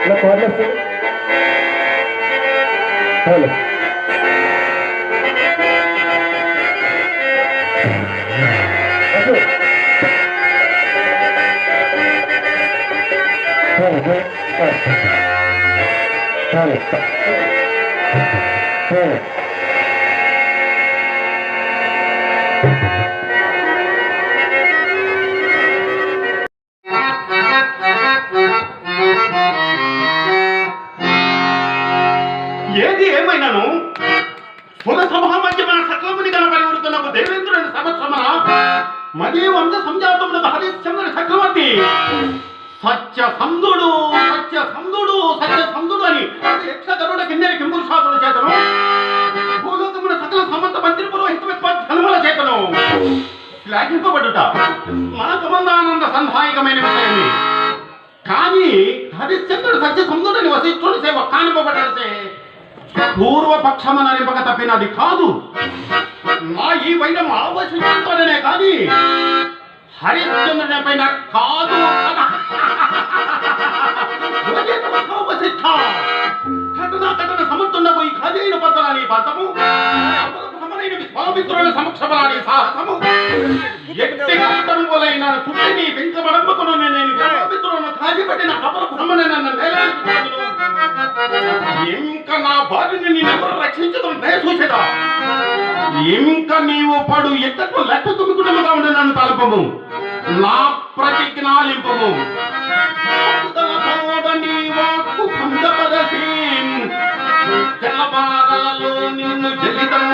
ఇలా కార్లెస్ కార్లెస్ ఏది ఏమైనాను పుర సభా మధ్యమైన సకలముని గల పరివృతులకు దేవేంద్రుని సమక్షమన మదీ వంశ సంజాతములకు హరిశ్చంద్రుని చక్రవర్తి సత్యసంధుడు అని యక్ష గరుడ కిన్నెరి కింపురుషాదుల చేతను భూలోకమున సకల సమంత మంత్రి పురోహిత జన్మల చేతను శ్లాఘింపబడుట మన కమందానంద సంధాయకమైన విషయమే. కానీ హరిశ్చంద్రుడు సత్యసంధుడని వశిష్ఠుని సేవ కానిపబడాల్సే పూర్వపక్షమన నింపక తప్పినది కాదు. నా ఈ వైరం ఆవశ్యతోనే కానీ హరిశ్చంద్రుని పైన కాదు. కటన సమర్థుండవు ఈ ఖజైన పత్రాన్ని పంతము విశ్వామిత్రుల సమక్షమని సాహసము ఎట్టి కష్టములైన చుట్టిని పెంచబడమ్మకును నేను విశ్వామిత్రులను కాజిపెట్టిన అపరబ్రహ్మనే నన్ను ఇంకా నా భార్యని నేనెవరు రక్షించడం చూసేదా ఇంకా నీవు పడు ఎక్కడో లెక్క తుమ్ముకున్నముగా ఉండే నన్ను తలపము నా ప్రతిజ్ఞాలింపము జలపాలలో నిన్ను జలితం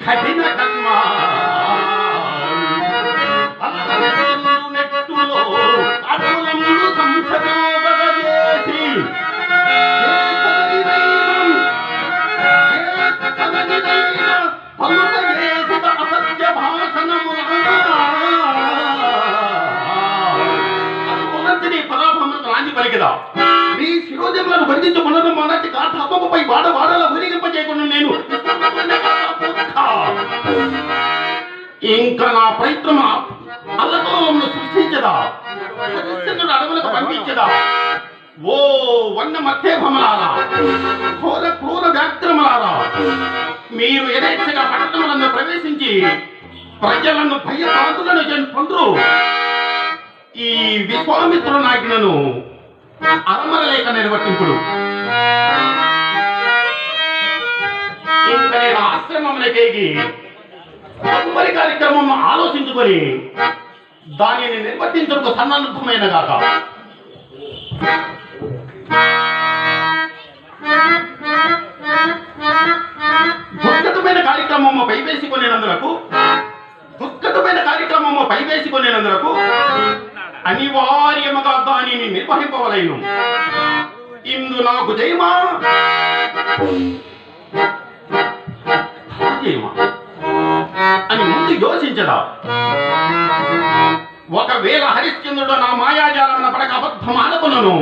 కఠిన కర్మ నెట్టులో అటులములు సంసదోబగజేసి అసత్య భాషణముల పరాభ్రమకు రాంది పలికిదా నీ శిరోజములను బంధించు మనను మనటి కాఠాపముపై వాడవాడల ఊరిగింపజేయకుండా నేను ఇంకా నా ప్రయత్నం అల్లతోను సృష్టించదా అడవులకు పంపించదా. ఓ వన్న మధ్యభమలారా ఘోర క్రూర వ్యాక్రమలారా మీరు యథేచ్ఛగా పట్టణములను ప్రవేశించి ప్రజలను భయపాతులను పొందురు. ఈ విశ్వామిత్రునాజ్ఞను అరమరలేక నిర్వర్తింపుడు. ఇంకా నేను ఆశ్రమమునకేగి తదుపరి కార్యక్రమం ఆలోచించుకొని దానిని నిర్వర్తించడానికి సన్నద్ధమైన గాక. దుర్గతమైన కార్యక్రమము పైవేసుకొనేందులకు అనివార్యముగా దానిని నిర్వహింపవలెను. ఇందు నాకు జయమా అని ముందు యోచించదా. ఒకవేళ హరిశ్చంద్రుడు నా మాయాజాలమున పడక అబద్ధం ఆడకును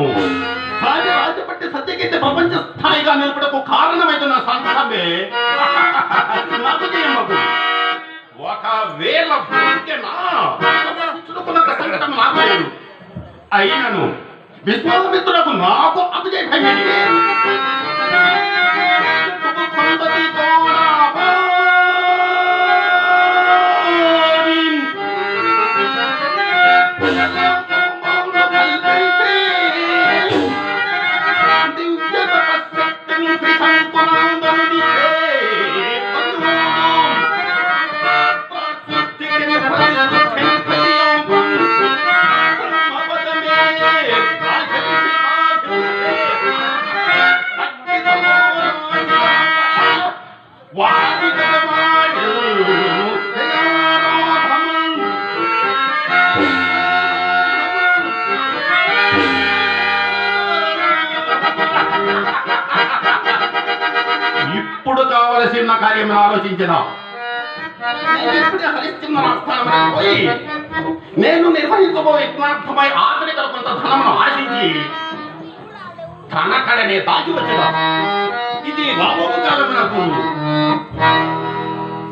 రాజపట్టి సత్యకీర్తి ప్రపంచ స్థాయిగా నిలబడకు కారణమైతున్న సంఘమే నాకు జయమకు. ఒకవేళ సంకటం నాకు లేదు అయినను విశ్వామిత్రులకు నాకు అభిజయ ఇప్పుడు కావలసిన కార్యం ఆలోచించిన హరిశ్చంద్ర ఆస్థానం పోయి నేను నిర్వహించబోయే యజ్ఞార్థమై ఆఖరికలు కొంత ధనమును ఆశించి తన కడనే దాచి వచ్చేదా. ఇది రాబోవు కాలమునకు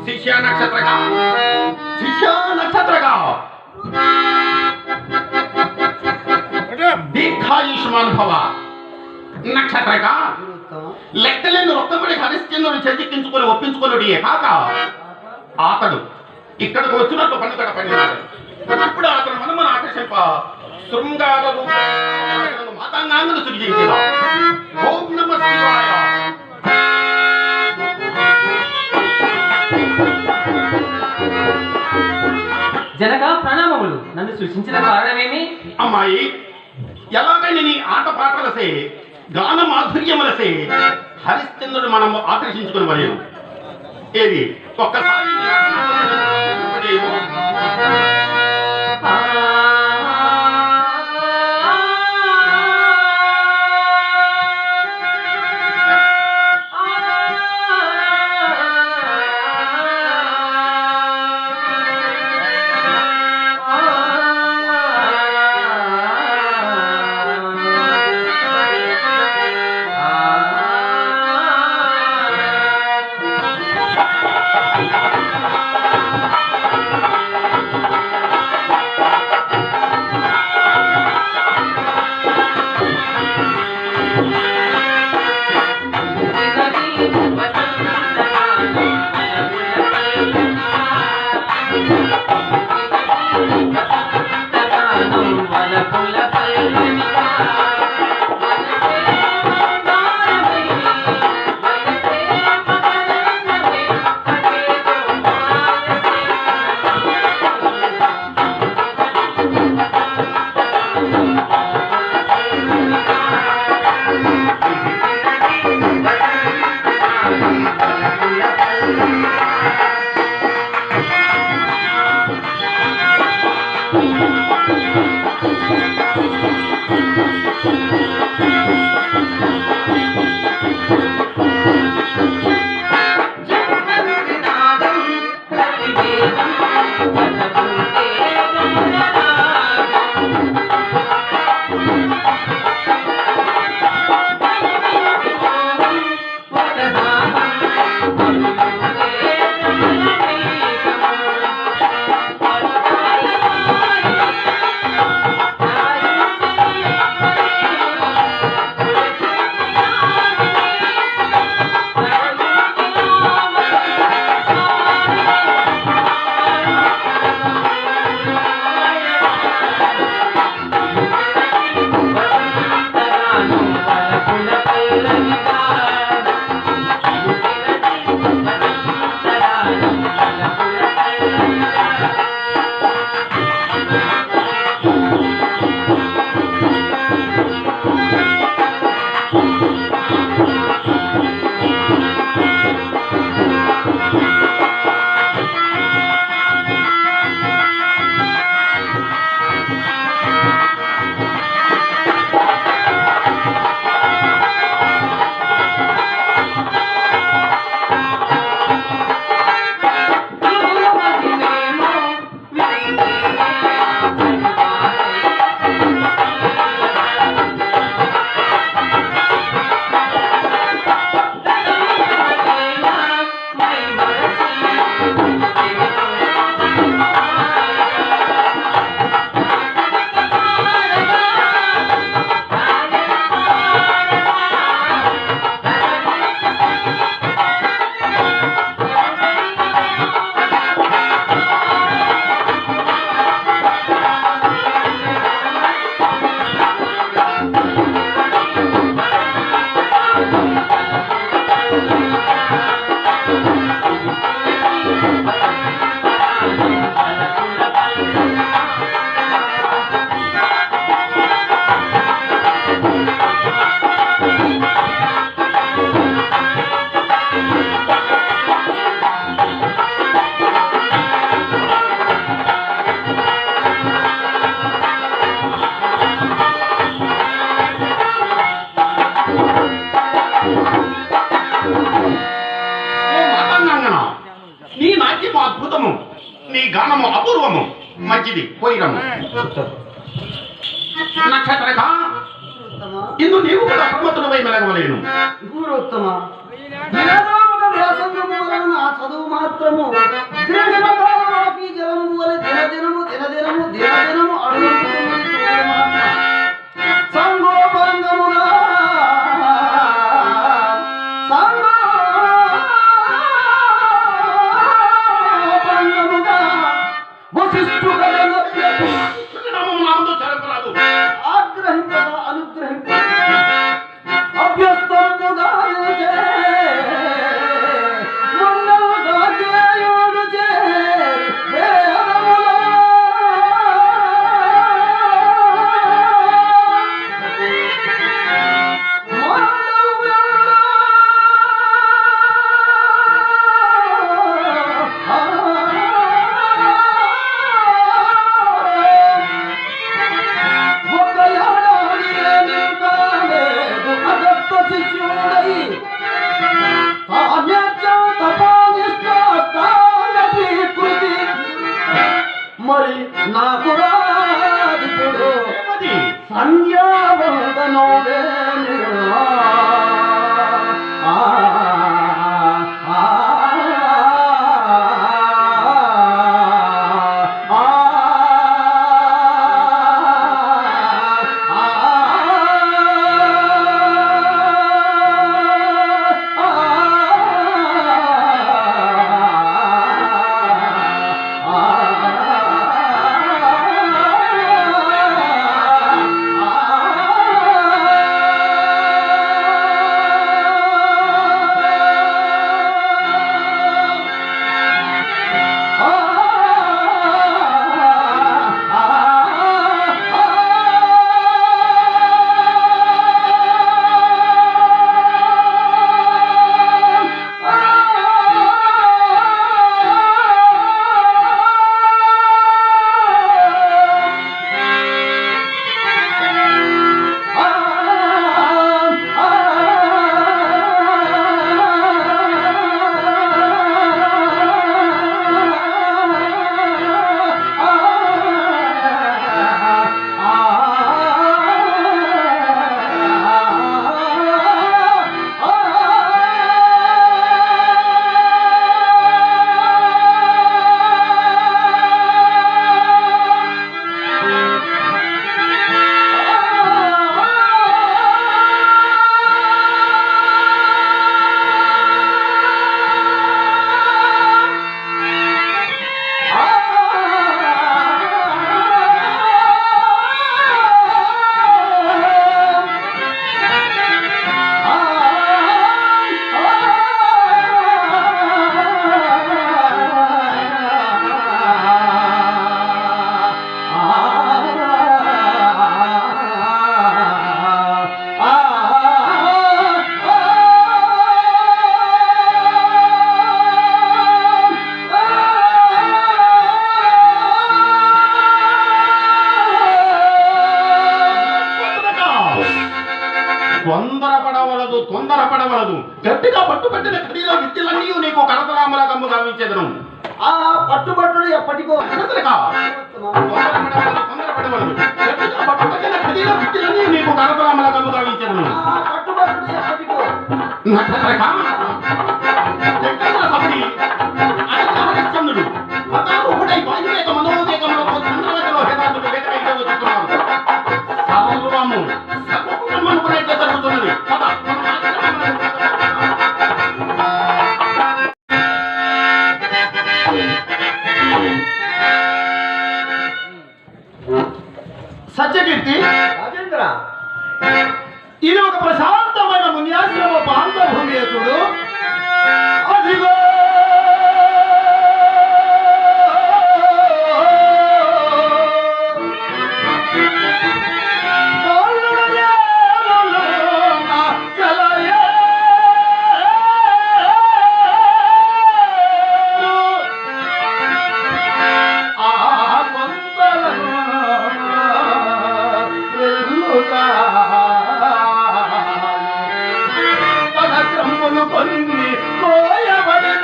శిష్య నక్షత్రగా దీర్ఘాయుష్మాన్ భవ. నక్షత్రగా లెక్కలేని రొక్కబడి హరిశ్చంద్రుని చెందికించుకొని ఒప్పించుకుని కాక అతడు ఇక్కడికి వచ్చినట్లు పన్నుకడ పండినాడు. ఇప్పుడు అతను మనమును ఆకర్షింప శృంగార మాతాంగాంగులు సృజించిన. ఓం నమః శివాయ. జనక ప్రణామములు. నన్ను సృష్టించిన కారణమేమి? అమ్మాయి, ఎలాగైనా నీ ఆట పాటలసే గాన మాధుర్యములసే హరిశ్చంద్రుడు మనము ఆకర్షించుకుని మరియు ఏది ఒక్కసారి మంచిది పోయిరమ్ము. నక్షత్రక ఇందు నీవు కూడా ప్రమత్తుడవై మెలగవలేను. గురుత్తమ వినదాముగా వ్యాసంగము వలన ఆ చదువు మాత్రము గ్రీష్మకాలమాపి జలము వలె దినదినము అడుగుతున్నది సూర్యమాత్మ. సంగోపంగముగా వశిష్ఠుడనప్యకు ఆగ్రహింపద అనుగ్రహింప అభ్యస్తముగా నిలిచే మొన్నలుగా చేయుడు చేరి వేదములో మరి నాకు రాదిపుడు సంధ్యావందనో తొందరపడవలదు. గట్టిగా పట్టుబట్టిన ఖరీలో విద్యలన్నీ నీకు కడతలామల కమ్ము గావించెదను. ఆ పట్టుబట్టుడు ఎప్పటికో తొందరపడవలదు. గట్టిగా పట్టుబట్టిన ఖరీలో విద్యలన్నీ నీకు కడతలామల కమ్ము గావించెదను. పట్టుబట్టుడు ఎప్పటికో నక్షత్రక హరిశ్చంద్రుడు అతారుహుడై వాయువేగ మనోవేగములతో చంద్రవేగలో హేతాదుడు వ్యతిరేకంగా వచ్చుతున్నాడు. సర్వము సర్వమునట్లే జరుగుతున్నది. సత్యకీర్తి రాజేంద్ర, ఇది ఒక ప్రశాంతమైన మున్యాశ్రమ పాంతభూమి చూడు. అదిగో తన క్రమ్ములు కొన్ని కోయబడిన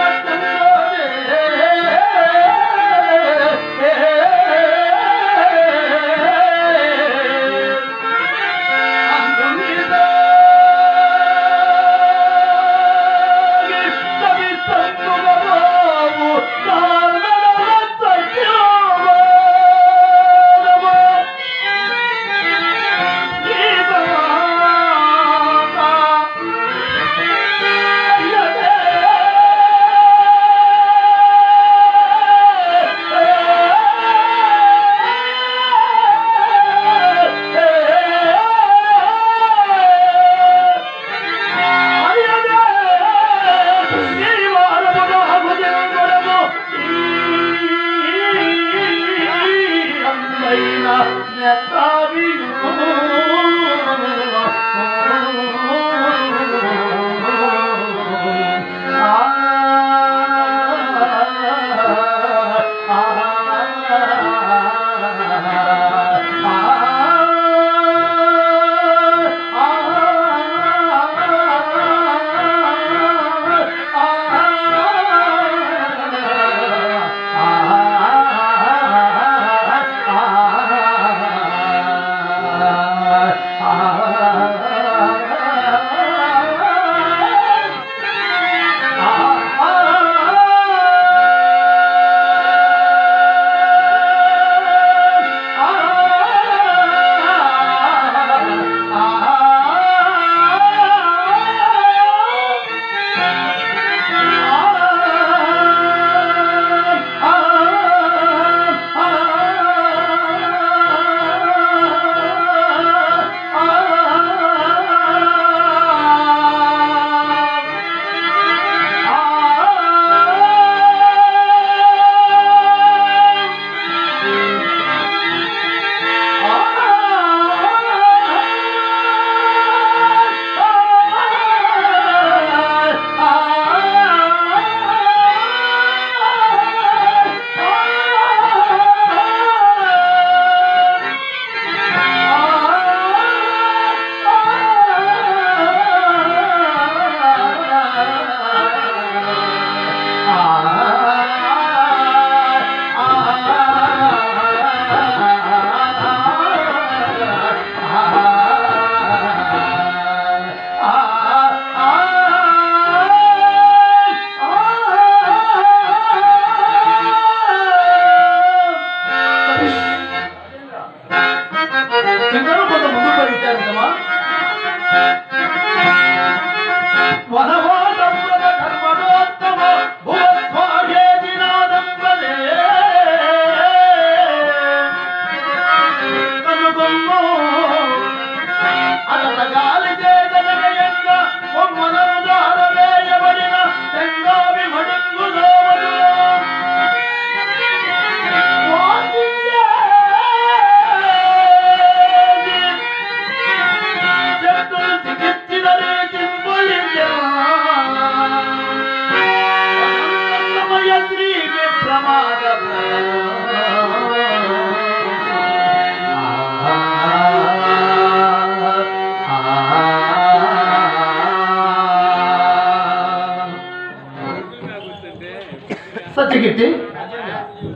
సత్యకీర్తి,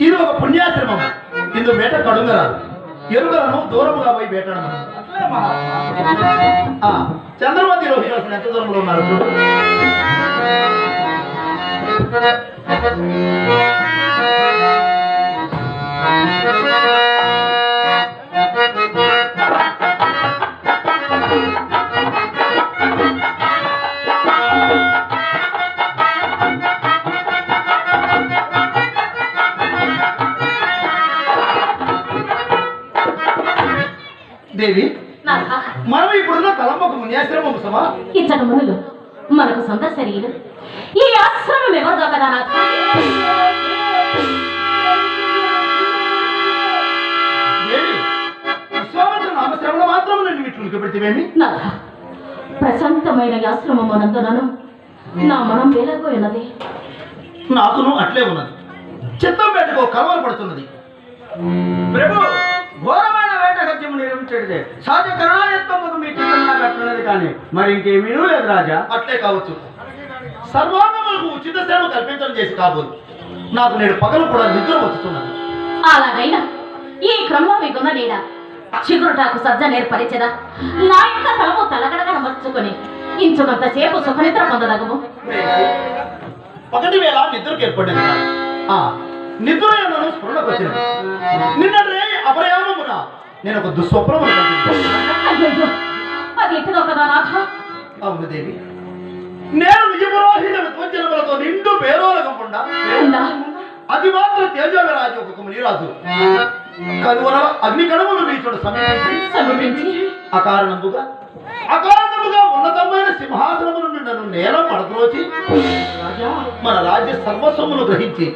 ఇది ఒక పుణ్యాశ్రమం. ఇందు వేట కడుంగరాదు, ఎరుగలను దూరముగా పోయి వేటాడమను. చంద్రమతి రోహిణి ఎంత దూరంలో ఉన్నారు చూడు. దేవి, మనం ఇప్పుడున్న తలంబకు మున్యాశ్రమం సమా ఇచ్చట మునులు మనకు సొంత శరీరం. ఈ ఆశ్రమం ఎవరిదో కదా నాథ. దేవి, విశ్వామిత్ర నామశ్రమంలో మాత్రం నేను వీటికి పెడితేవేమి? నాథ, ప్రశాంతమైన ఈ ఆశ్రమమునందునను నా మనం వేలగోయినది. నాకును అట్లే ఉన్నది. చిత్తం వేటకు కలవలు పడుతున్నది. ప్రభు, ఘోరమైన వేట సత్యము నిర్మించేదే సహజ కరుణాయత్వముకు మీ చిత్తం నాకు అట్లున్నది కానీ మరి ఇంకేమీ లేదు రాజా. అట్లే కావచ్చు. సర్వాంగములకు ఉచిత సేవ కల్పించడం చేసి కాబోలు నాకు నేడు పగలు కూడా నిద్ర వచ్చుతున్నది. అలాగైనా ఈ క్రమం మీకున్న నీడ చిగురుటాకు సజ్జ నేర్పరిచెదా. నా యొక్క తలము తలగడగా మర్చుకొని ఇంచునంతసేపు సుఖనిద్ర పొందదగము. పగటి వేళ నిద్రకు ఏర్పడింది. నిద్ర నన్ను స్ఫురణకు వచ్చింది. నిన్నటి అపరయామమున నేను ఒక దుస్వప్నము అయ్యో, అది ఎట్టుదో కదా నాథ. అవును దేవి, నేను నిజపురోహిత విద్వజ్జనములతో నిండు పేరోలగకుండా అది మాత్రం తేజోవిరాజు ఒక మునిరాజు కనువల అగ్ని కణములు వీచుడు సమీపించి అకారణముగా ఉన్నతమైన సింహాసనము నుండి నన్ను నేల పడద్రోచి మన రాజ్య సర్వస్వమును గ్రహించి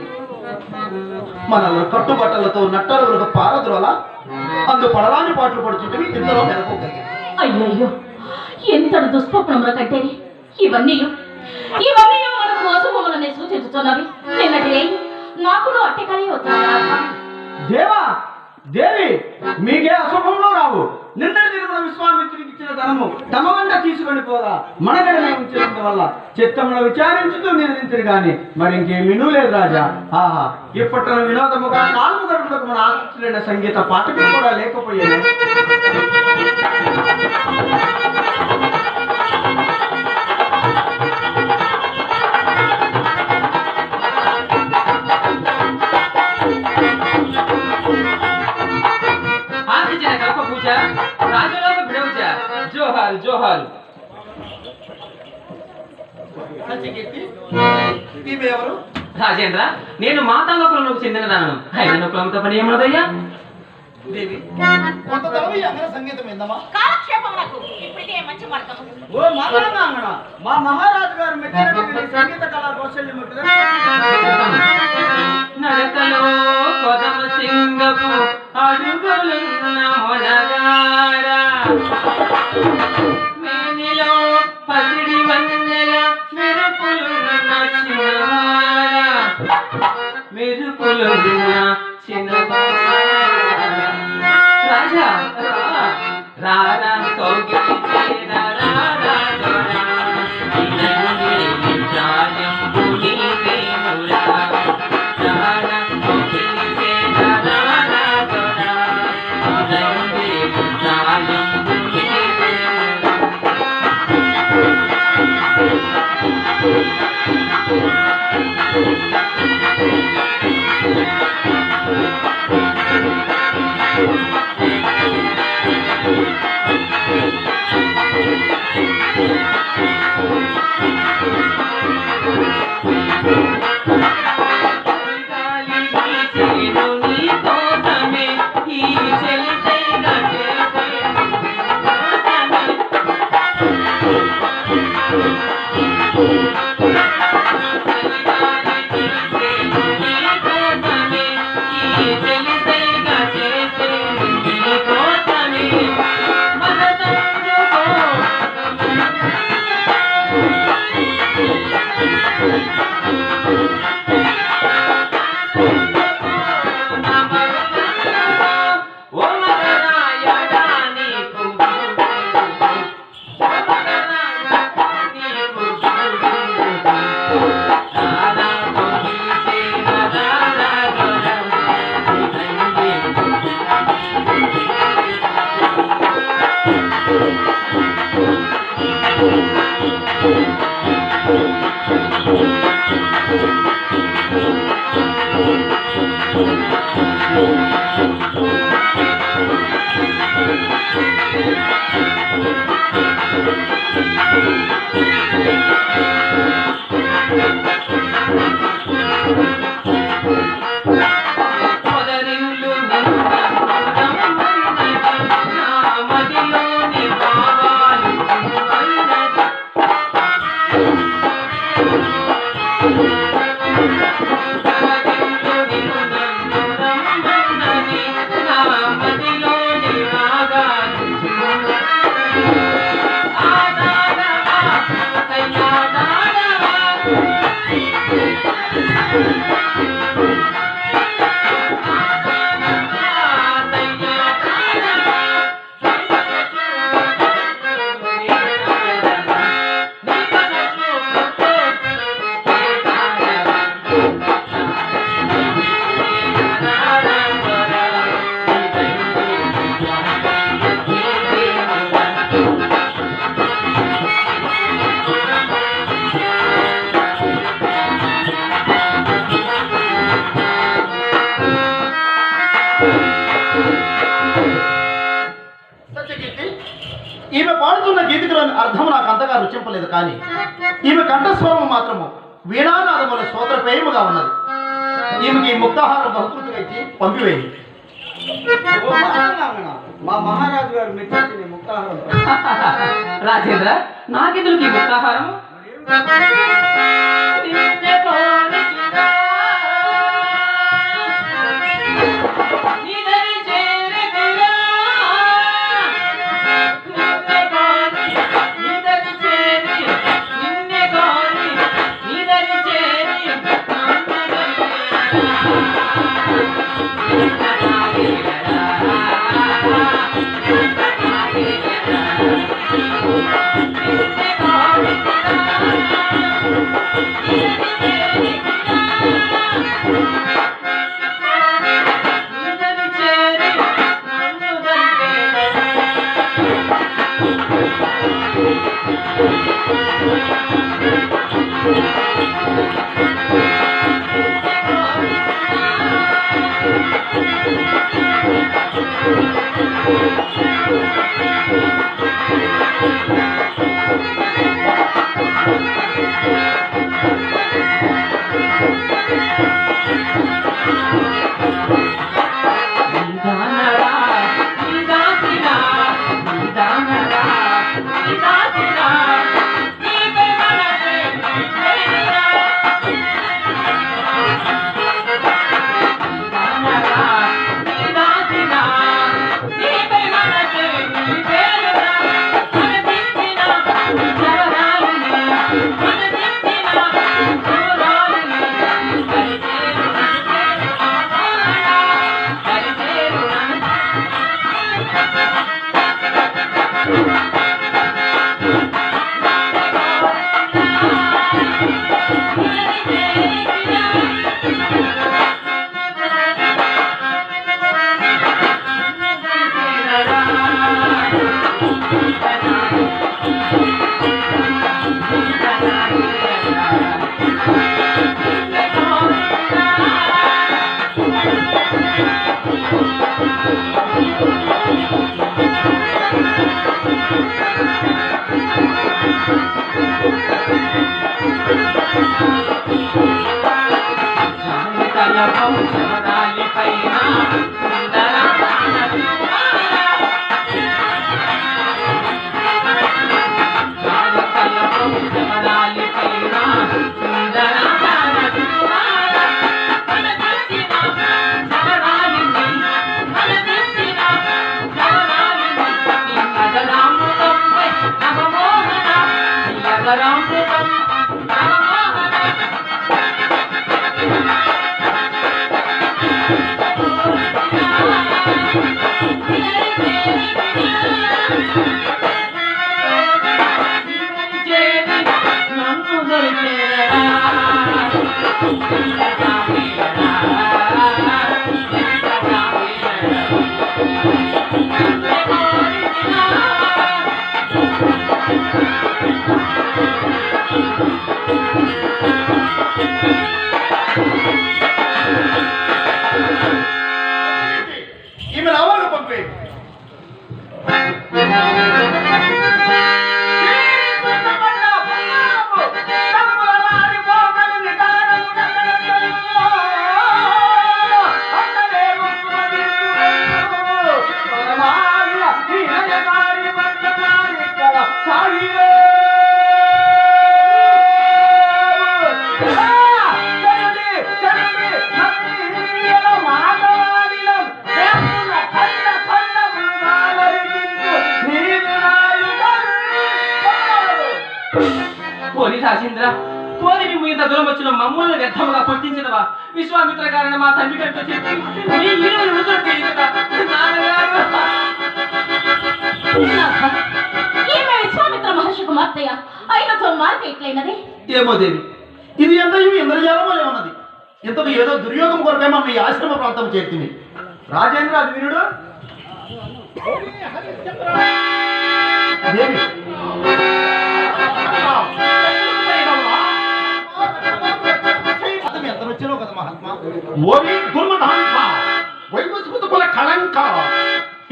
మనల్ని కట్టుబట్టలతో నట్టలుగులకు పారద్రోల అందు పడరాని పాటలు పడుతుంటే ఇంతలో మెలకోగలిగింది. అయ్యయ్యో, ఎంతటి దుస్వప్నముల కంటే ఇవన్నీ మన మోసములనే సూచించుతున్నవి. నిన్నటి నాకును అట్టెకలే వచ్చాను. దేవా దేవి, మీకే అశుభంలో రావు. నిన్నటి దినమున విశ్వామిత్రునికి ఇచ్చిన ధనము తమ వెంట తీసుకొని పోగా మనగడనే ఉంచినందు వల్ల చిత్తంలో విచారించుతూ నిలదించరు గాని మరి ఇంకేమీనూ లేదు రాజా. ఆహా, ఇప్పట్లో వినోదముగా 4 గంటలకు మన ఆసక్తులైన సంగీత పాఠకులు కూడా లేకపోయాను. రాజలోక విడవుచ జోహారు జోహారు. ఎవరు? రాజేంద్ర, నేను మాతాంగ కులంలోకి చెందిన దానను. ఆయన కులంతో పని ఏమన్నదయ్యా? దేవి, కొంతతరం ఈ అంగన సంగీతం ఏందమ్మా? కాలక్షేపమునకు ఇప్పటికే మంచి మార్గం. ఓ మాట్లాడాంగణ, మా మహారాజు గారు మెచ్చినటువంటి సంగీత కళా కౌశల్యం నడకలో కొదమ సింగపు అడుగులున్న మొనగారా, మేనిలో పసిడి వన్నెల మెరుపులున్న చిన్నవారా, మెరుపులున్న చిన్నవారా. రాజా రారా కౌగిలి చేరా రారా జోరా, ఇదండి జాయంబు నీవేనురా. రారా కౌగిలి చేరా రారా జోరా, ఇదండి జాయంబు నీవేనురా. ఈమె పాడుతున్న గీతికలోని అర్థం నాకు అంతగా రుచింపలేదు, కానీ ఈమె కంఠస్వరం మాత్రము వీణానాదముల సోదరపేయముగా ఉన్నది. ఈమెకి ముక్తాహారం బహుకృతిగా ఇచ్చి పంపివేయండి. మా మహారాజు గారు మెచ్చిన ముక్తాహారం. రాజేంద్ర, నాకెందుకు ఈ ముక్తాహారం? పోనీ రాజేంద్ర, పోనీ మేము ఇంత దూరం వచ్చిన మమ్మల్ని వ్యర్థముగా గుర్తించదవా? విశ్వామిత్ర కారణ మా తండ్రి గారితో చెప్పి మీ ఇరువురు రుజువు చేయగలరా? నాన్నగారు. ఈమె విశ్వామిత్ర మహర్షి కుమార్తెయ అయినతో మాట ఎట్లయినది? ఏమో దేవి, ఇది ఎంతయు ఇంద్రజాలమలే ఉన్నది. ఇంతకు ఏదో దుర్యోగం కొరకే మనం ఈ ఆశ్రమ ప్రాంతం చేర్తిమి. రాజేంద్ర అది వినుడు. దేవి అతను ఎంత వచ్చారో కదా మహాత్మా. ఓరి దుర్మదాంత వైవస్వత కుల కళంక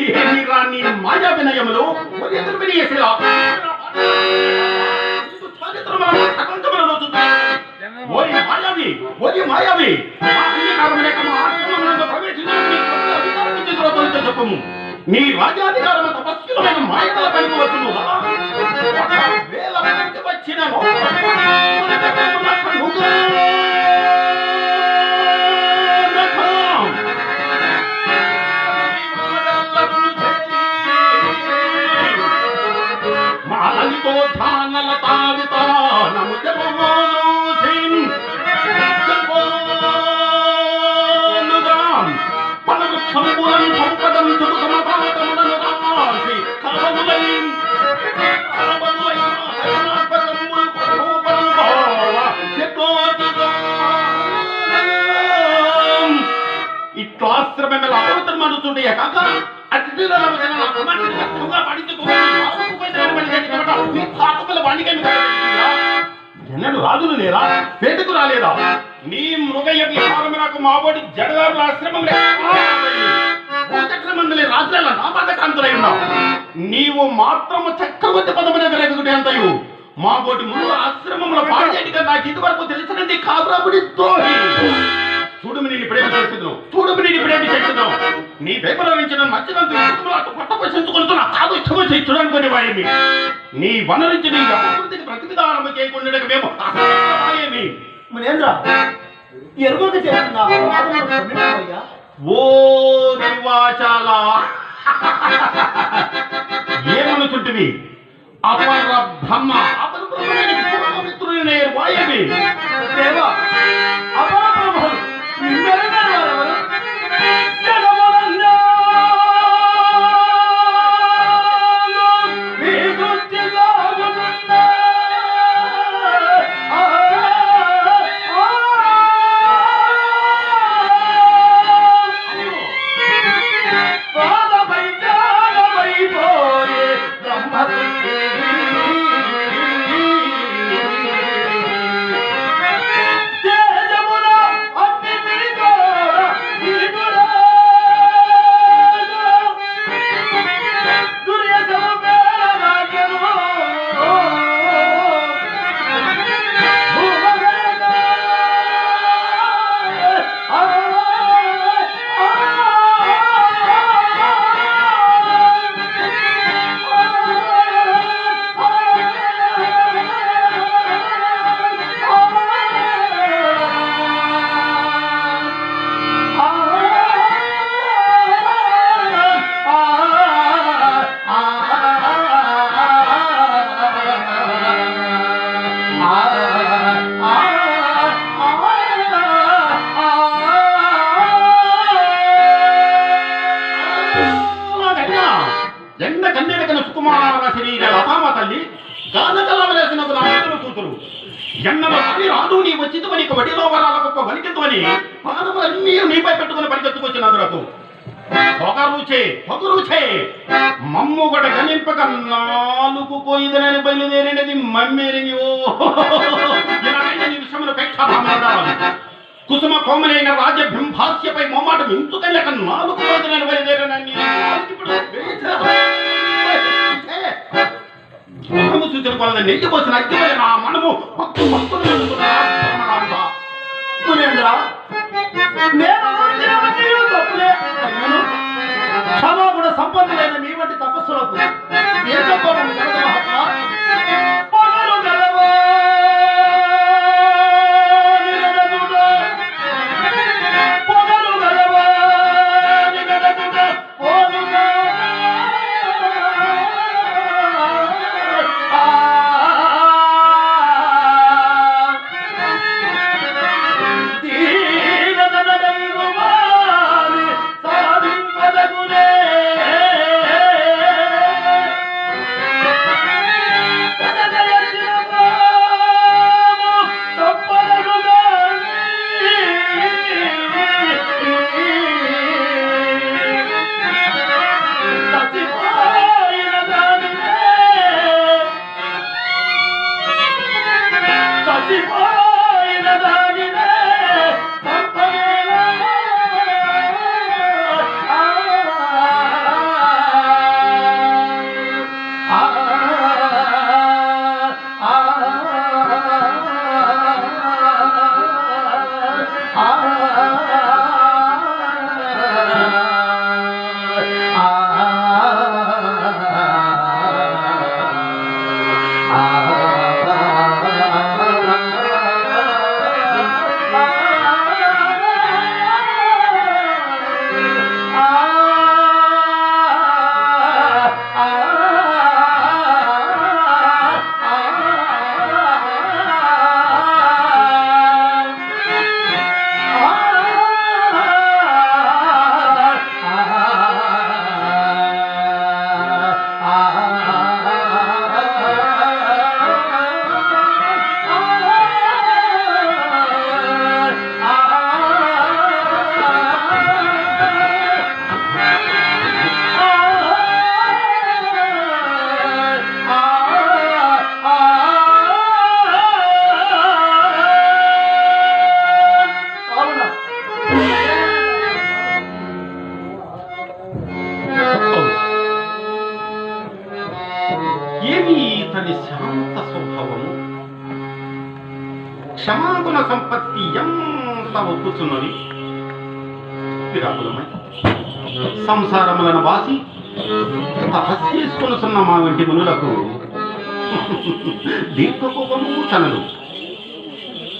ఏమిరా నీ మాయా వినయములు ఓరి ఎదురు వినియేసిరా ఓరి మాయావి ఓరి మాయావి చెప్పము నీ రాజ్యాధికారము తపస్సులమైన మాయల పనికి వచ్చును వేల మంది వచ్చిన మాలతో ధానల తావితా నముజమోసిన్ జగోనుగాం పనవృక్షములం సంపదం సుఖమపాతములను రాసి కరవములైన్ కరవములైన్ కరవములు ఇట్లాశ్రమేల అవతరం మనుచుండే కాక ఎన్నడు రాజులు లేరా? పేదకు రాలేదా? నీ మృగయ విహారమునకు మాబోడి జడదారుల ఆశ్రమం మందులే రాజుల నామాదకాంతులై ఉన్నావు. నీవు మాత్రము చక్రవర్తి పదమున వెలగుటే అంతయు మాబోటి ముందు ఆశ్రమంలో పాడేటి కన్నా నాకు ఇదివరకు తెలిసినది కాదురాబుడి ద్రోహి. చూడుమి నేను ప్రేమ చేస్తున్నావు, చూడుమి నేను ప్రేమ చేస్తున్నావు. నీ పేపర్ నుంచి నన్ను మధ్యనంత అటు పట్ట ప్రశంచుకుంటున్నా కాదు ఇష్టమో చూడనుకునే వాయేమి. నీ వన నుంచి నీ అభివృద్ధికి ప్రతివిధానం చేయకుండా మేము అసలు మునేంద్ర ఎరుగోకి చేస్తున్నా ఓ నివాచాల ఏమనుకుంటువి? అపర బ్రహ్మ అతను బ్రహ్మమిత్రుని వాయవి దేవా అపరబ్రహ్మలు నిన్నెరగని వారెవరు? ఎన్నలో పని రాదు నీ వచ్చింది నీకు వడిలో వరాల గొప్ప వలికెత్తువని పాదములన్నీ నీపై పెట్టుకుని పరిగెత్తుకొచ్చిన అందులకు పొగరుచే మమ్ము కూడా గణింపక నాలుగు పోయిదనని బయలుదేరినది మమ్మేరిని ఓ ఇలాగైనా నీ విషయంలో కుసుమ కోమలైన రాజబింభాస్యపై మొమ్మాట ఇంచుకలేక నాలుగు పోయిదనని బయలుదేరినని చూసిన నెయ్యి పోసిన అగ్గిపోయి నా మనము మునేంద్ర నేను తప్పులే అయినను క్షమాగుణ సంపన్నులైన మీ వంటి తపస్సులకు ఏర్పడం మహాత్మా పొగరు గలవా పొగరు గలవా ఏమి తల్లి శాంత స్వభావము, క్షమాగుణ సంపత్తి ఎంత ఒప్పుచున్నది. విరాకులమై సంసారములను బాసి తపస్సు చేసుకొనుతున్న మా వంటి మునులకు దీర్ఘకోపము చనదు.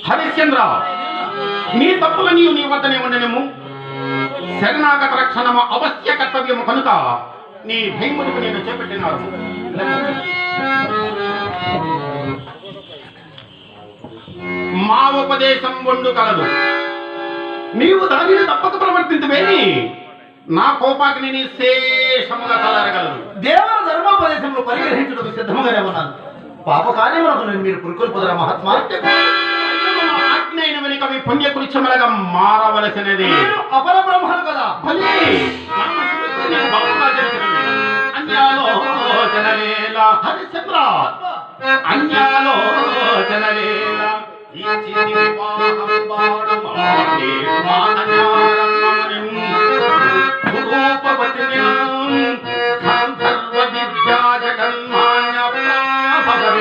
హరిశ్చంద్ర, నీ తప్పుల నీ వద్దనే ఉండనేము. శరణాగత రక్షణము అవశ్య కర్తవ్యము కనుక నీ భీముడికి నేను చేపట్టినాను. మా ఉపదేశం వండు కలదు, నీవు దానిని తప్పక ప్రవర్తించవేని నా కోపాగ్ని నీ శేషముగా చల్లారగలదు. దేవర ధర్మోపదేశంలో పరిగ్రహించడానికి సిద్ధముగానే ఉన్నాను. పాప కార్యములకు మీరు పురుకొల్పుదరా మహాత్మా? ఆజ్ఞైన వెనుక మీ పుణ్యకృత్యములుగా మారవలసినది. అపర బ్రహ్మలు కదా. అన్యాలోచనలేల హరిచంద్ర, అన్యాలోచనలేల ఈ చిరి వివాహం వాడు మానే మానయారన్నమనిన్ రూపవతినిం గంధర్వ విద్యా జగన్మాన్య ప్రాభగం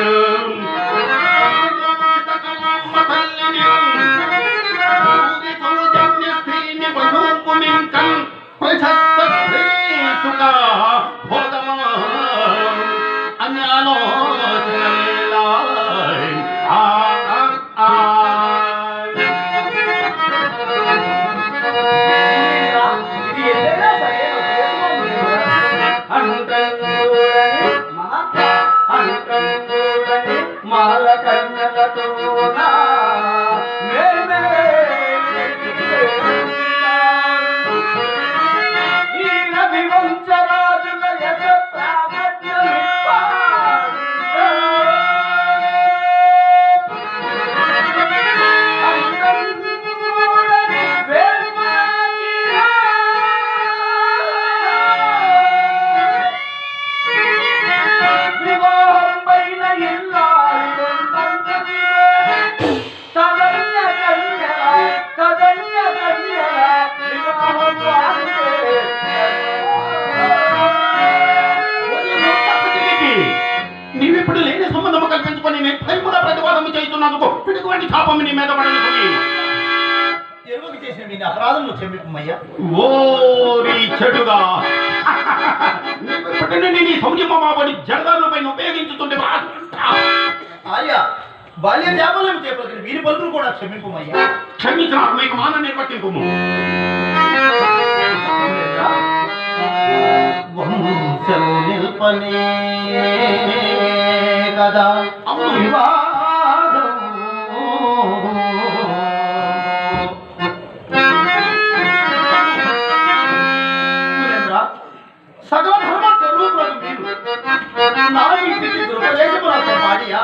నీవిప్పుడు లేని సంబంధము కల్పించుకొని నిర్భయముగా ప్రతివాదము చేస్తున్నందుకు పిడుగువంటి శాపము నీ మీద పడనుకుని ఎరువుకి చేసిన మీ అపరాధములు క్షమింపమయ్యా. ఓరి చెడుగా నీ సౌజన్యమాబడి జడదారులపై ఉపయోగించుతుంటే ఆర్య బాల్య త్యాగం చేపలికి వీరి పలుకులు కూడా క్షమింపమయ్యా. క్షమించిన మీకు మాన నిర్వర్తింపు. వంశం నిల్పనే కదా వివాదం. సకల ధర్మ స్వరూపులకు మీరు నా ఇంటికి దుర్పదేశములతో పాడియా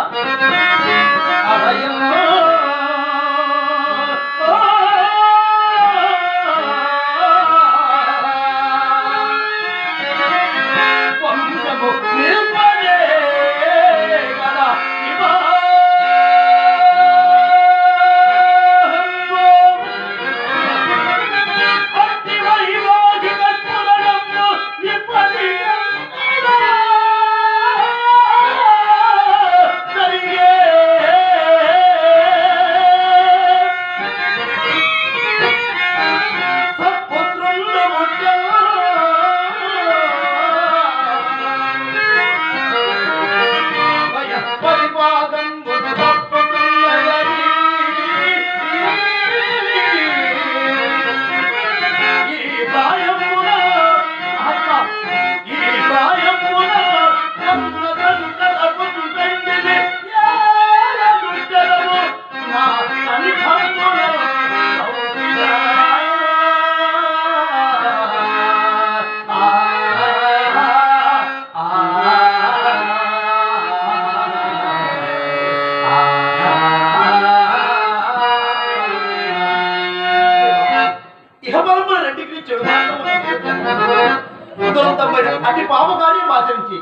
అతి పాపకార్యం ఆచరించి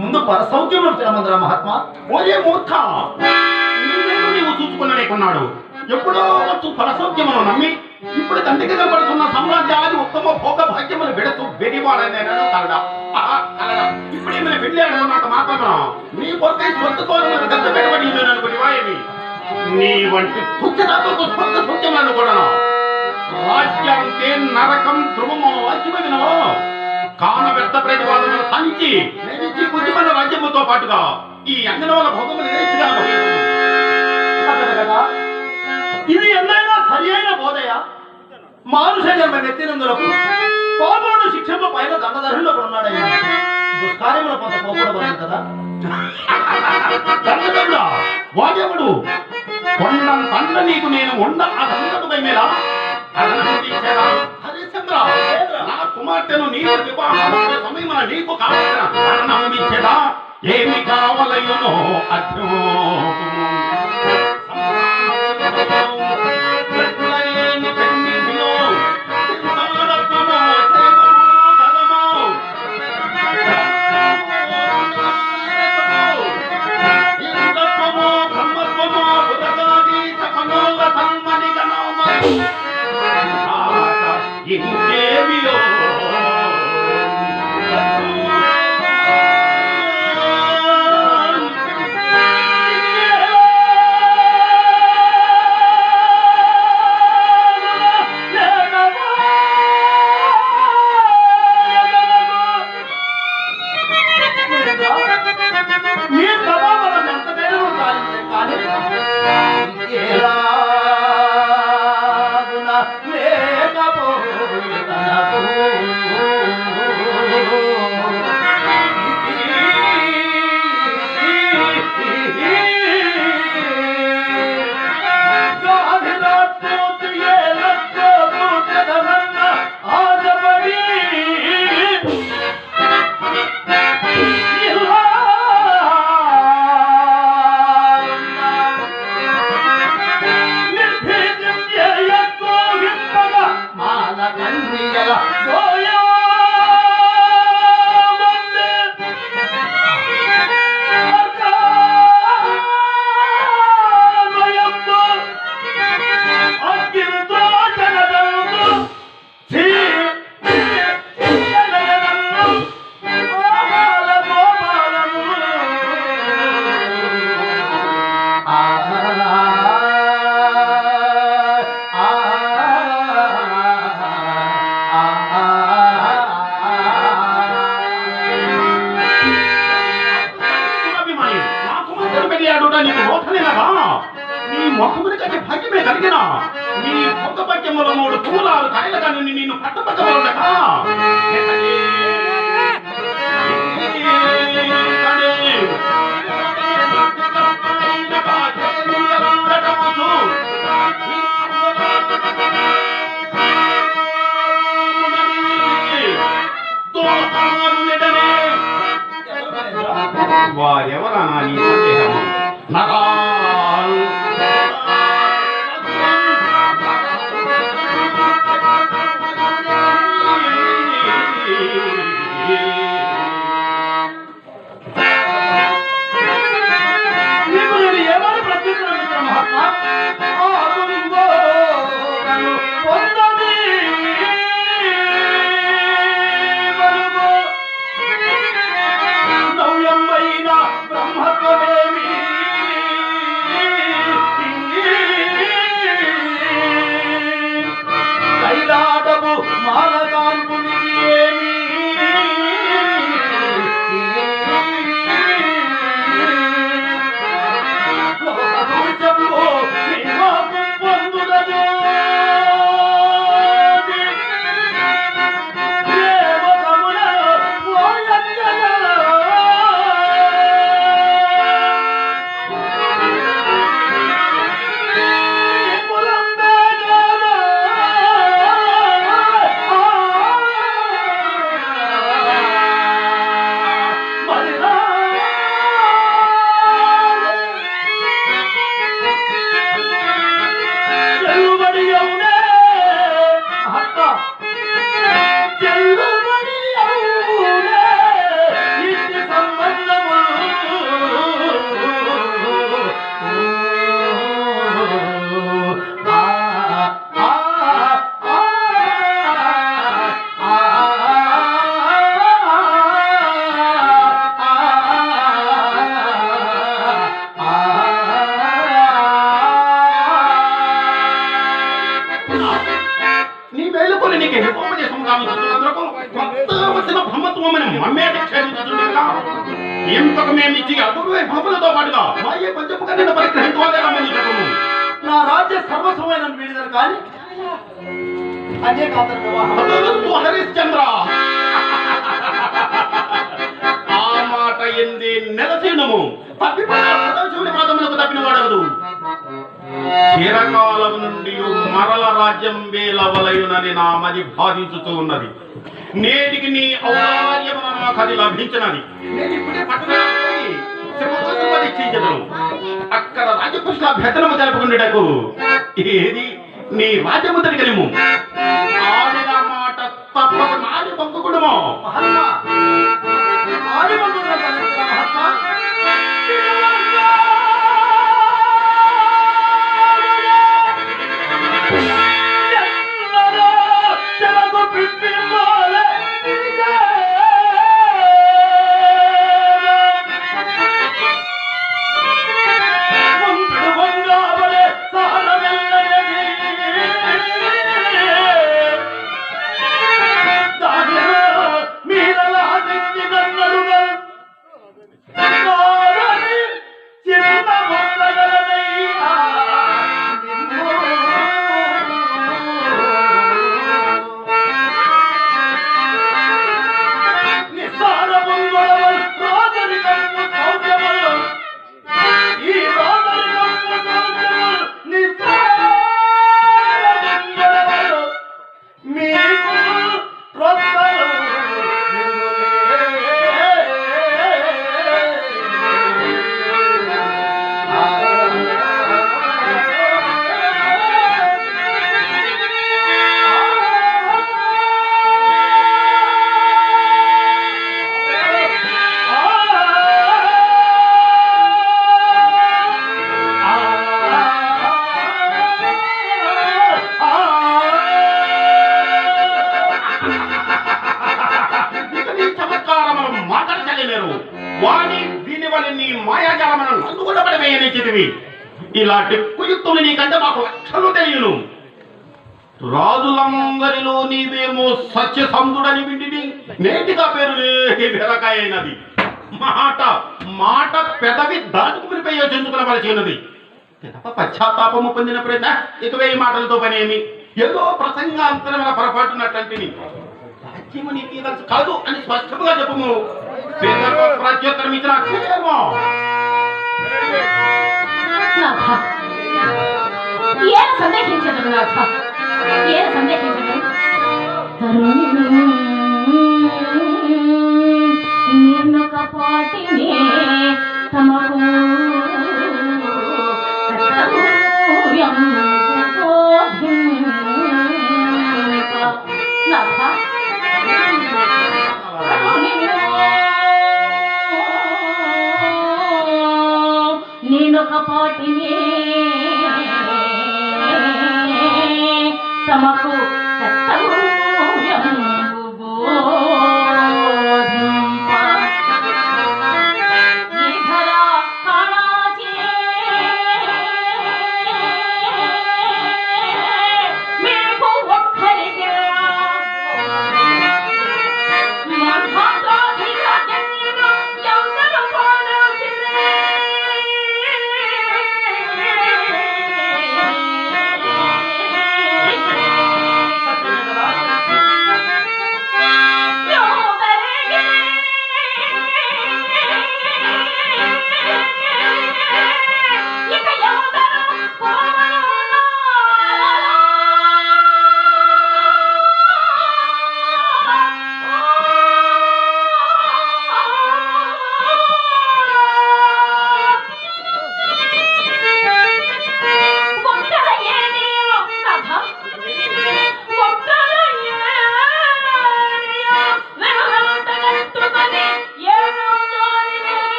ముందు పరసౌఖ్యం తినమందరా మహాత్మా. ఓయే మూర్ఖ, నీవు చూసుకున్నాడు ఎప్పుడో వచ్చు పరసౌఖ్యమును నమ్మి ఇప్పుడు కంటికి కనబడుతున్న సామ్రాజ్యాన్ని ఉత్తమ భోగ భాగ్యములు పెడుతూ వెరివాడనేనను కలడా ఇప్పుడు ఏమైనా పెళ్లి అనుకున్నంత మాత్రమే నీ కొరకై స్వంతకోరమైన గద్ద పెట్టుబడి అనుకుని వాయని నీ వంటి తుచ్చరాతో స్వంత సూచ్యమని కూడా రాజ్యాంతే నరకం ధ్రువమో వాక్యమే వినవో కాన వ్యర్థ ప్రతిపాదనలు సంచి నేనిచ్చి బుద్ధిమన్న రాజ్యముతో పాటుగా ఈ అంగనవల భోగములు నేర్చుగలము ఇది ఎందైనా సరి అయిన బోధయ మానుష జన్మ నెత్తినందులకు పాపమును శిక్షకు పైన దండధరుల్లో ఉన్నాడయ్యా దుష్కార్యముల కొంత పోకూడదు కదా దండధరుడా వాడెవడు కొండం తండ్ర నీకు నేను ఉండ ఆ దండపై మీద హరిశ్చంద్ర నా కుమార్తెను నీకు వివాహం సమయమున నీకు కావలసిన అరణమిచ్చేదా ఏమి కావలయునో అర్థమో ఇంకేమియో మీ ప్రభావం ఎంత పేరు కానీ నీ మొహముని కంటే భాగ్యమే కలిగిన నీ పొగ భాగ్యములో 3 పూలాలు కాయలు కానీ నిన్ను పట్టపట్టక వారెవరన్నా నీ సందేహము నరాలు నీకు నేను ఏమని ప్రత్యుత్తరమిచ్చిన మహాత్మా పొందని నవ్యమైన బ్రహ్మత్వమేమి ఇంతకు మేము ఇచ్చి అదువే భూములతో పాటుగా మా ఏ పంచపు కన్నా పరిగ్రహించుకోలేమని చెప్పము. నా రాజ్య సర్వస్వమైన వీడిదరు కానీ అదే కాంతను వివాహం అదృష్టు హరిశ్చంద్ర. ఆ మాట ఎంది నెలసీనము తప్పిపోయిన పాదములకు తప్పిన వాడవదు. చిరకాలం నుండి మరల రాజ్యం వేలవలయునని నా మది భావించుతూ ఉన్నది. నేటికి నీ ఔదార్యము నాకు అది లభించినది. నేను ఇప్పుడే పట్టణానికి పోయి సింహోత్సవాన్ని ఇచ్చించదను. అక్కడ రాజపురుషుల భేదనము జరుపుకుండేటకు ఏది నీ రాజ్యముద్దరి కలిము ఆడిన మాట తప్పక నాడి పంపుకుడము. మహాత్మా ఆదిమంతుడుగా తలెత్తిన మహాత్మా వాణి దీని వల్ల నీ మాయాజాలమనం అందుకుండా పడవేయని చెప్పివి. ఇలాంటి కుయుక్తులు నీకంటే మాకు లక్షలు తెలియను. రాజులందరిలో నీవేమో సత్యసంధుడని వింటిని నేటిగా పేరు బెరకాయైనది. మాట మాట పెదవి దాటుకునిపై యోచించుకునవలసి ఉన్నది. పశ్చాత్తాపము పొందిన ప్రజ ఇక వేయి మాటలతో పనేమి ఏదో ప్రసంగాంతరమైన పొరపాటున్నట్టంటిని రాజ్యము నీకు తెలుసు కాదు అని స్పష్టంగా చెప్పము. ప్రత్యుత్తరం ఇచ్చిన క్షేమో ఏం సందేహించదు నాథ, ఏం సందేహించదు. నేనొక పాటిని తమకు నేనొక పాటిని తమకు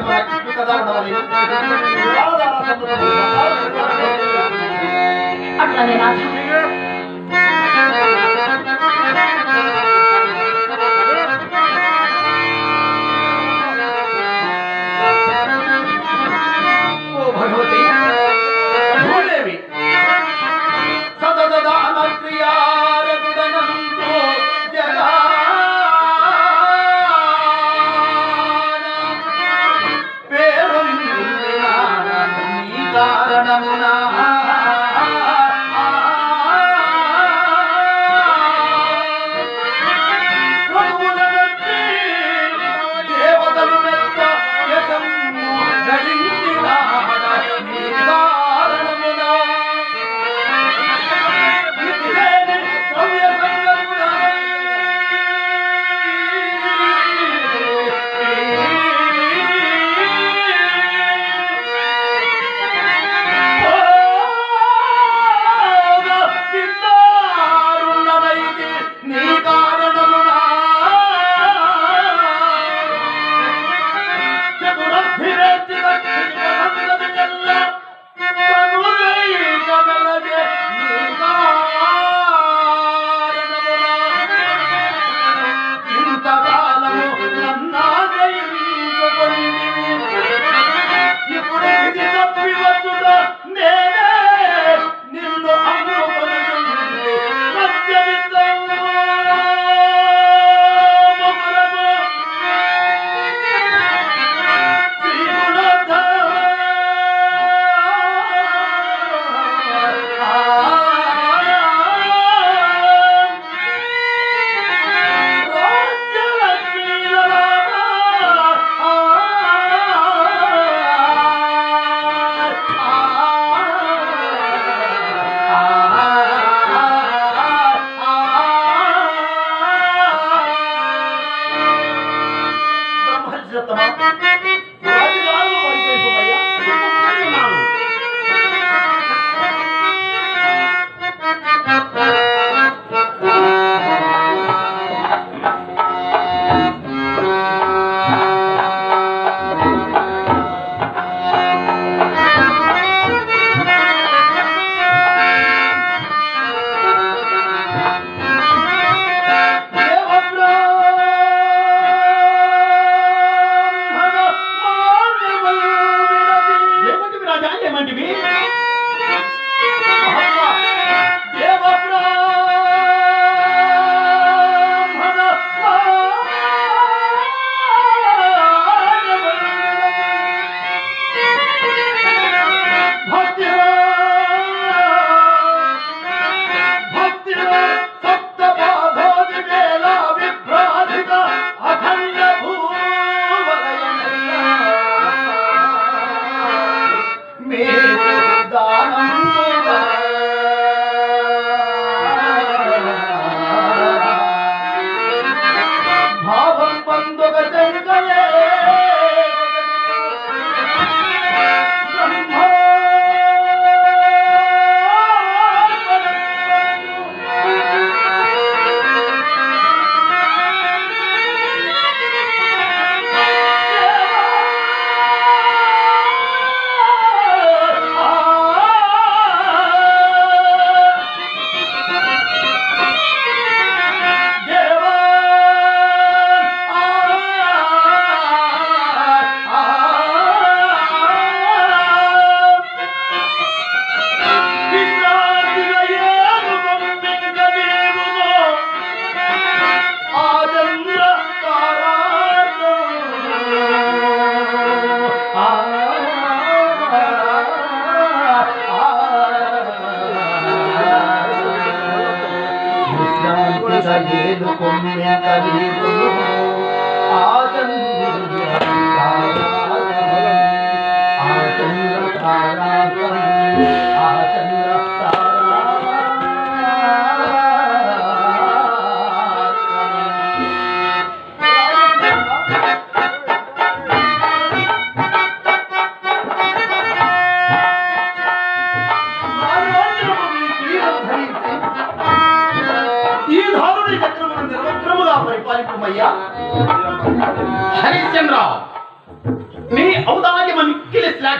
రాజ్యం నాకు కదా ఉండవాలి. అట్లనే నాథ. ఓ భగవతి భూదేవి సదదాన క్రియారగుడనంతో జగా కారణమునా దేవతలు మెత్త యశము గడించిన కారణమునా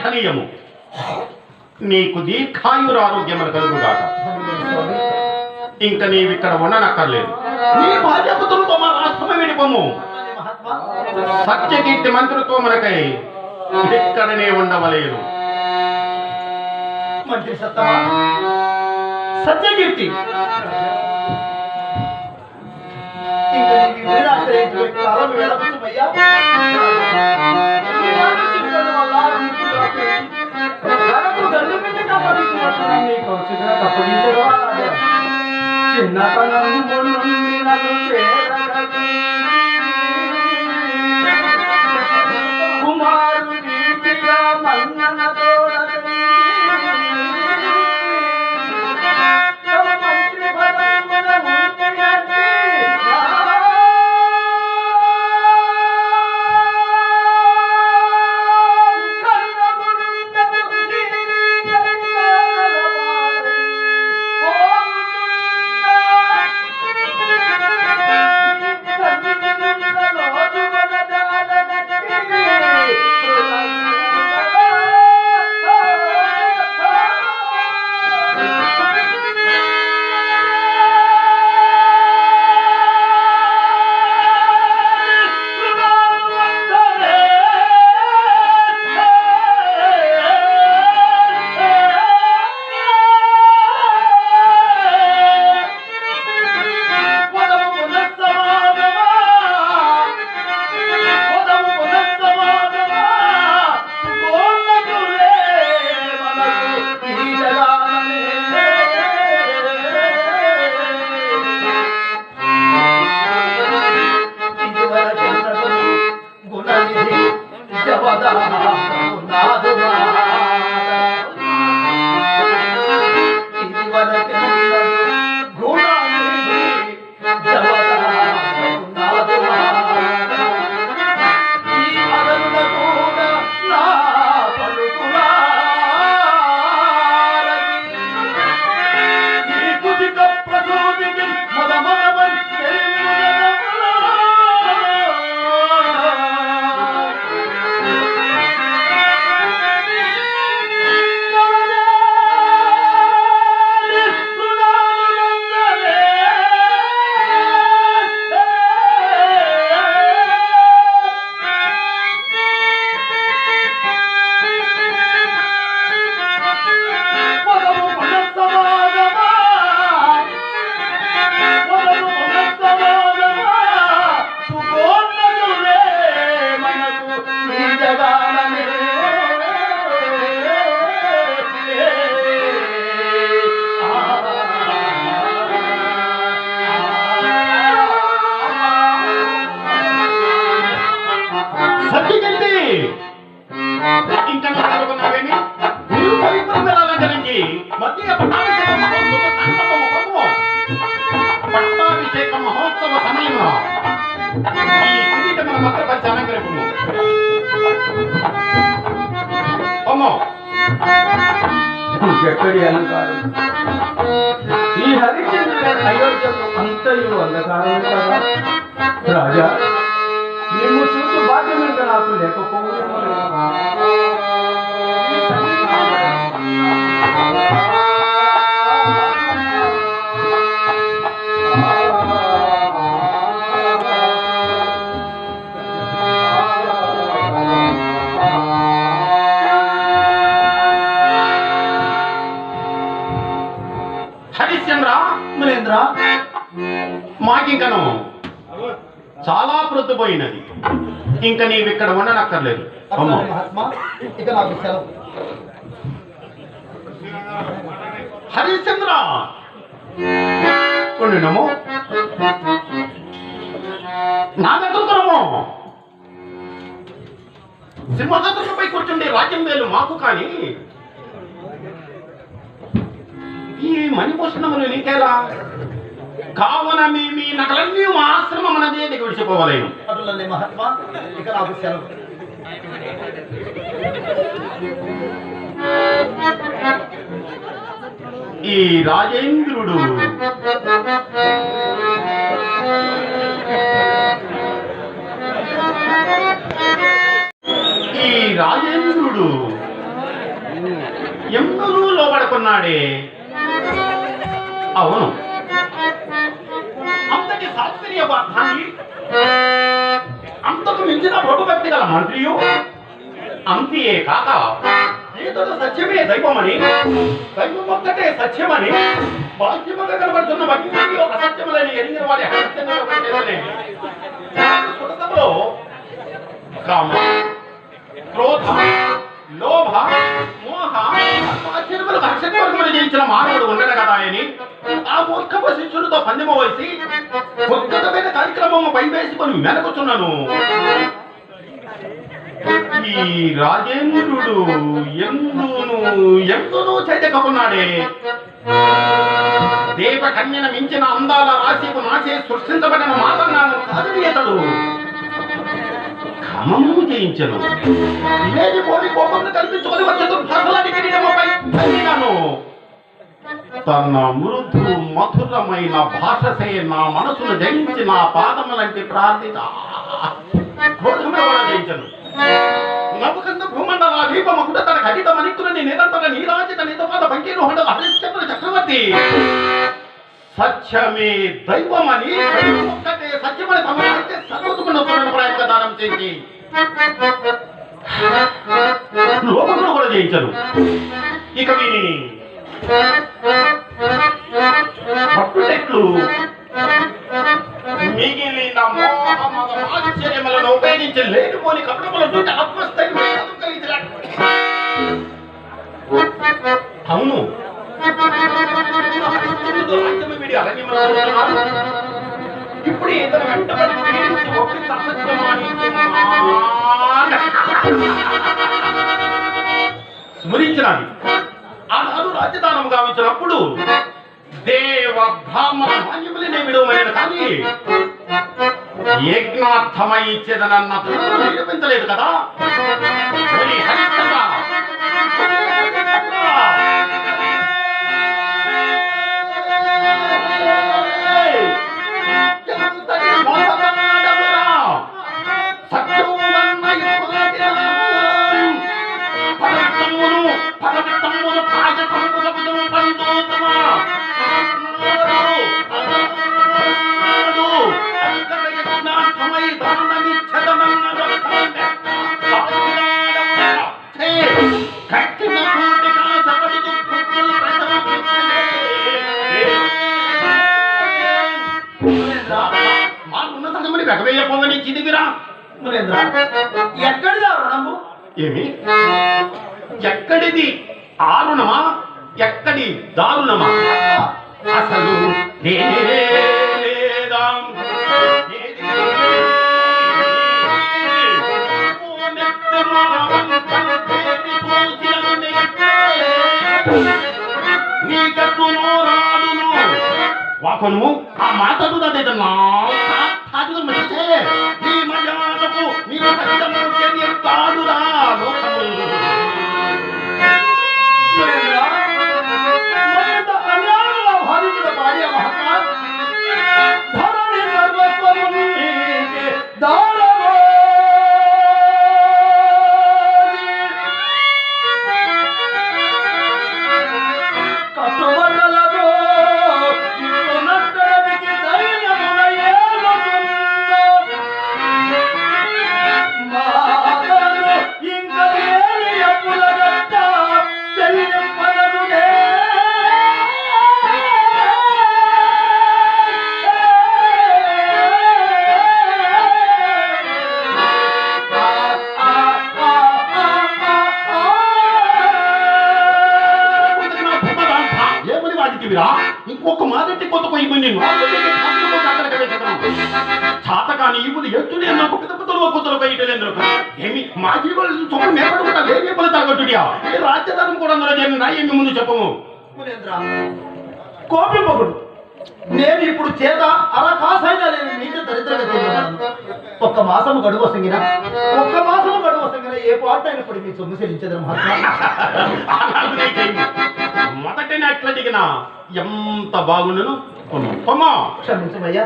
శ్లాఘనీయము. నీకు దీర్ఘాయురారోగ్యములు కలుగుగాక. ఇంకా నీవిక్కడ ఉండనక్కర్లేదు. నీ బాధ్యతలతో మా రాష్ట్రమే విడిపోము. సత్యకీర్తి మంత్రితో మనకై ఇక్కడనే ఉండవలేదు. మంత్రి సత్తమా, సత్యకీర్తి, ఇంకా నీకు వీరాశ్రయించే కాలం వెళ్ళవచ్చుమయ్యా. పట్టాభిషేక మహోత్సవ సమయంలో ఈ కిరీటమును భద్రపరిచి అలంకరింపుము. ఎక్కడి అలంకారం? ఈ హరిశ్చంద్రుల అయోధ్యకు అంతయు అంధకారం కదా రాజా. నిన్ను చూసి భాగ్యం ఇంకా నాకు లేకపోవడం హరిశ్చంద్ర, మలేంద్ర, మాకింకను చాలా ప్రొద్దుపోయినది. ఇంకా నీవు ఇక్కడ ఉండనక్కర్లేదు. మహాత్మా, ఇక నాకు సెలవు. హరిశ్చంద్ర కొండునము నా దగ్గరము సింహాసనంపై కూర్చుండే రాజ్యం వేలు మాకు కానీ ఈ మణిభూషణములు నీకేలా? కావున మీ నగలన్నీ మా ఆశ్రమం అనేది దిగి విడిచిపోవలేను. అటులనే మహాత్మా, ఇక నాకు సెలవు. ఈ రాజేంద్రుడు అంటున్నాడే. అవును, అంతటి శాస్త్రీయవాదాన్ని అంతకు మించిన ప్రభుభక్తి గల మంత్రియు, అంతే కాక ఈతడు సత్యమే దైవమని, దైవం ఒక్కటే సత్యమని బాధ్యముగా కనబడుతున్న భక్తి ఒక సత్యములని ఎరిగిన వారి సుఖసభలో కామ, క్రోధ, లోభ, మోహ ఆశ్చర్యములకు అక్షరవర్గములు జయించిన మానవుడు ఉండడు కదా అని ఆ మూర్ఖపు శిష్యులతో పందెము వేసి ఒక్కటమైన కార్యక్రమము పైవేసుకొని మెనకుచున్నాను. ఈ రాజేంద్రుడు ఎందును చైతకకున్నాడే. దేవకన్యను మించిన అందాల రాశికు నాచే సృష్టించబడిన మాతన్నాను కాదని అతడు క్రమము జయించను. ఇవేది పోని కోపంను కల్పించుకొని వచ్చే దుర్భాషలాంటి కిరీటముపై తగినాను. తన మృదు మధురమైన భాషసే నా మనసును జయించి నా పాదములంటి ప్రార్థిత జయించను. నవకంద భూమండల దీపముకుట తన ఖడిత మణికులని నిరంతర నీరాజిత నితపాద బంకీరు హండల హరిశ్చంద్ర చక్రవర్తి సత్యమే దైవమని, ఒక్కటే సత్యమని తమ సర్వతుకున్న ప్రాయంగా దానం చేసి లోకంలో కూడా జయించరు. ఇక వీరిని భక్తులెట్లు మిగిలిన ఆశ్చర్యములను ఉపయోగించి లేనిపోని కపటముల చూసి ఆత్మస్థైర్యం కలిగించిన. అవును, వీడి ఇప్పుడు ఇతను వెంటబడి స్మరించినది. ఆనాడు రాజధానం గావించినప్పుడు దేవ బ్రాహ్మణ మాన్యములనే విడవమైన కానీ యజ్ఞార్థమై ఇచ్చేదనన్న నిరూపించలేదు కదా. ఎక్కడిది ఆ రుణము? ఏమి ఎక్కడిది ఆరుణమా, ఎక్కడి దారుణమా? అసలు వాకను ఆ మాటలు దాదన్నా మంచిదే. ఈ మర్యాదకు మీరు కాదురా లోకము. ఇంకొక మాదటి కొత్త పోయిపోయింది. చాతకాని ఇవులు ఎత్తుడే నాకు పితపతులు కొత్తలు బయటలేదు. ఏమి మా జీవులు చొప్పున మేపడుకుంటా లేని పని తగ్గట్టుడియా ఏ రాజ్యధర్మం కూడా అందులో జరిగినా ఏమి ముందు చెప్పము. కోపింపకుడు. నేను ఇప్పుడు చేత అలా కాసైనా నేను నీకు దరిద్రంగా ఒక్క మాసము గడువు సంగిన ఏ పాట అయినప్పుడు మీ సొమ్ము చెల్లించదు మొదటనే అట్లా దిగిన ఎంత బాగుండును. కొమ్మా క్షమించమయ్యా.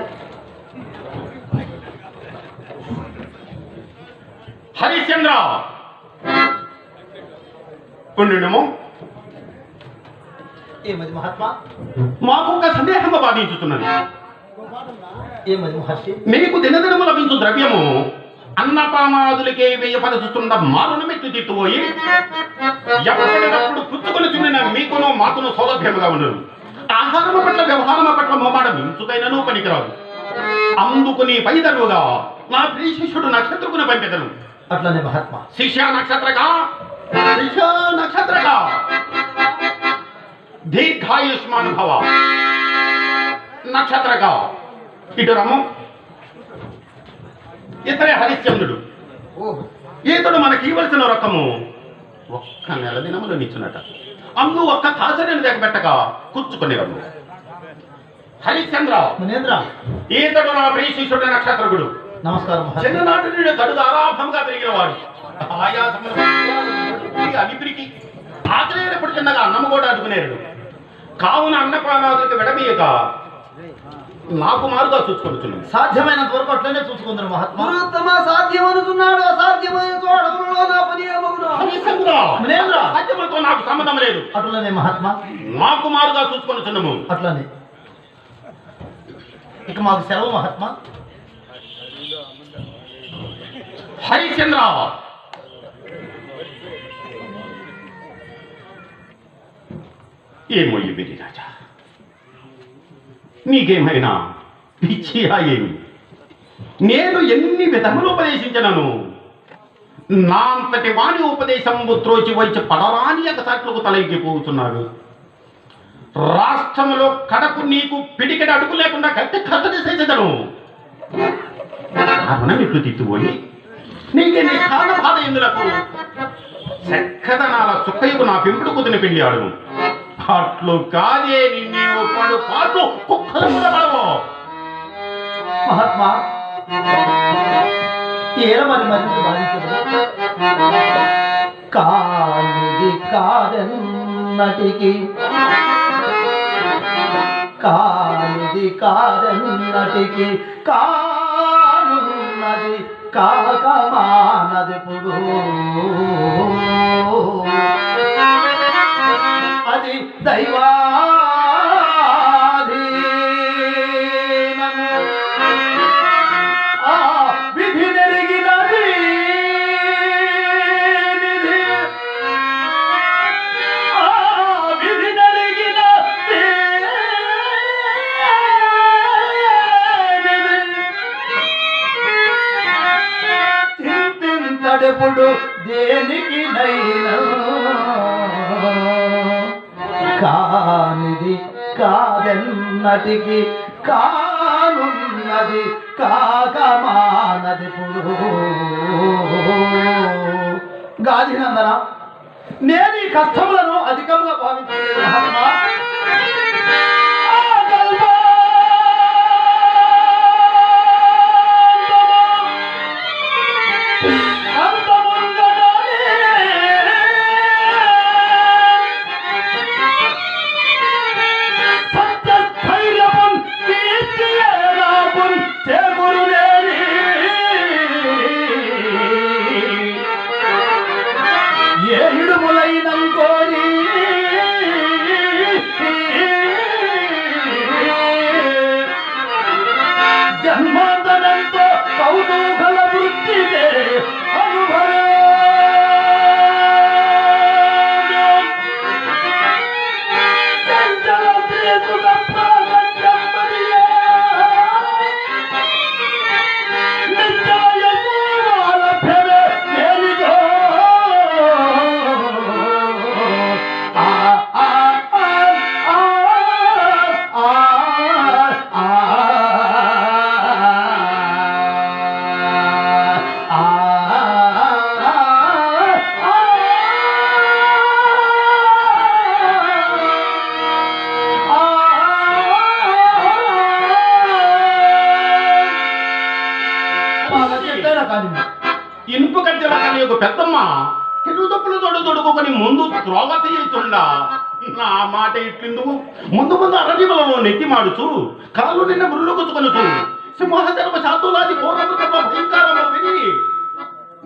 హరిశ్చంద్ర కొండేమో ఏమది మహాత్మా? మాకు ఒక సందేహం బాధించుతున్నది. ఏమది మహర్షి? మీకు దినదినము లభించు ద్రవ్యము అన్నపానాదులకే వేయపరుచుతున్న మారును మెట్టు తిట్టుపోయి ఎప్పటికప్పుడు పుచ్చుకొని చుండిన మీకును మాకును సౌలభ్యముగా ఉండదు. ఆహారము పట్ల వ్యవహారము పట్ల మొమాట మించుకైనను పనికిరాదు. అందుకుని పైదలుగా నా ప్రియ శిష్యుడు నక్షత్రకుని పంపెదను. అట్లనే మహాత్మా. శిష్య నక్షత్రగా దీర్ఘాయుష్మాన్ భవ. నక్షత్రగా ఇటు రమ్ము. ఇతరే హరిశ్చంద్రుడు. ఈతడు మనకి ఇవ్వాల్సిన రకము ఒక్క నెల దినములు నిచ్చునట. అందు ఒక్క కాసరిని దగ్గబెట్టక కూర్చుకునే రమ్ము. హరిశ్చంద్ర మునేంద్ర, ఈతడు నా ప్రియ శిష్యుడు నక్షత్రకుడు. నమస్కారం మహర్షి. చిన్ననాటి నుండి గడుగు ఆరాభంగా పెరిగిన వాడు. అభిప్రికి ఆకలేనప్పుడు చిన్నగా అన్నము కూడా అడుగునేరు. కావున అన్నపానాదులకు విడమీయక నాకు మారుగా చూసుకుంటున్నాను. సాధ్యమైనంత వరకు అట్లనే చూసుకుందరు మహాత్మా. గురుత్తమ సాధ్యమనుచున్నాడు, అసాధ్యమైన చోడములో నా పని ఏమగును. హరిశ్చంద్ర, మునేంద్ర, సాధ్యములతో నాకు సంబంధం లేదు. అట్లనే మహాత్మా. నాకు మారుగా చూసుకుంటున్నాము. అట్లనే ఇక మాకు సెలవు మహాత్మా. హరిశ్చంద్ర, ఏమో ఇవి రాజా, నీకేమైనా పిచ్చియా ఏమి? నేను ఎన్ని విధములు ఉపదేశించినను నా అంతటి వాణి ఉపదేశం త్రోచి వచ్చి పడరాని ఒకసాట్లకు తలెక్కిపోతున్నాడు. రాష్ట్రములో కడకు నీకు పిడికెడ అడుగు లేకుండా గట్టి కట్టడి చేసేదను. కారణం ఇట్లు తిట్టుపోయి నీకే నీ కాల బాధ ఎందులకు చక్కదనాల చుక్కయ్యకు నా పెంపుడు కుదిని పెళ్ళాడు. అట్లు కాదే నీవు పడు పాటు కుక్కలు కూడా పడవు. మహాత్మా, ఏలమని మరింత బాధించదు. కానిది కాదన్నటికి, కానిది కాదన్నటికి కానున్నది కాకమానదిపుడు. అది దైవాధీనము. ఆ విధి నెరిగినది నిధి, ఆ విధి నెరిగినది చింతింతడెప్పుడు దేనికి నైనా. కానిది కాదన్నటికి కానున్నది కాకమానదిపుడు. గాదినందన, నేను ఈ కష్టములను అధికంగా భావించలేదు మహాత్మా. జన్మాంతరంతో కౌతూహల వృత్తిదే అనుభవం. చంచల ప్రేతుల ప్రాణంబరియా నిత్యాయ లభ్యమే నేనిదో. ఇనుపు కట్టెల కానీ ఒక పెద్దమ్మ తెలుగుదప్పులు తొడుకొని ముందు త్రోవ తీయుచుండా. నా మాట ఇట్లిందుకు ముందు ముందు అరణ్యములలో నెత్తి మాడుచు కాలు నిన్న మురులు గుచ్చుకొనుచు సింహాచరమ శాతులాది పూర్వము భయంకరము విని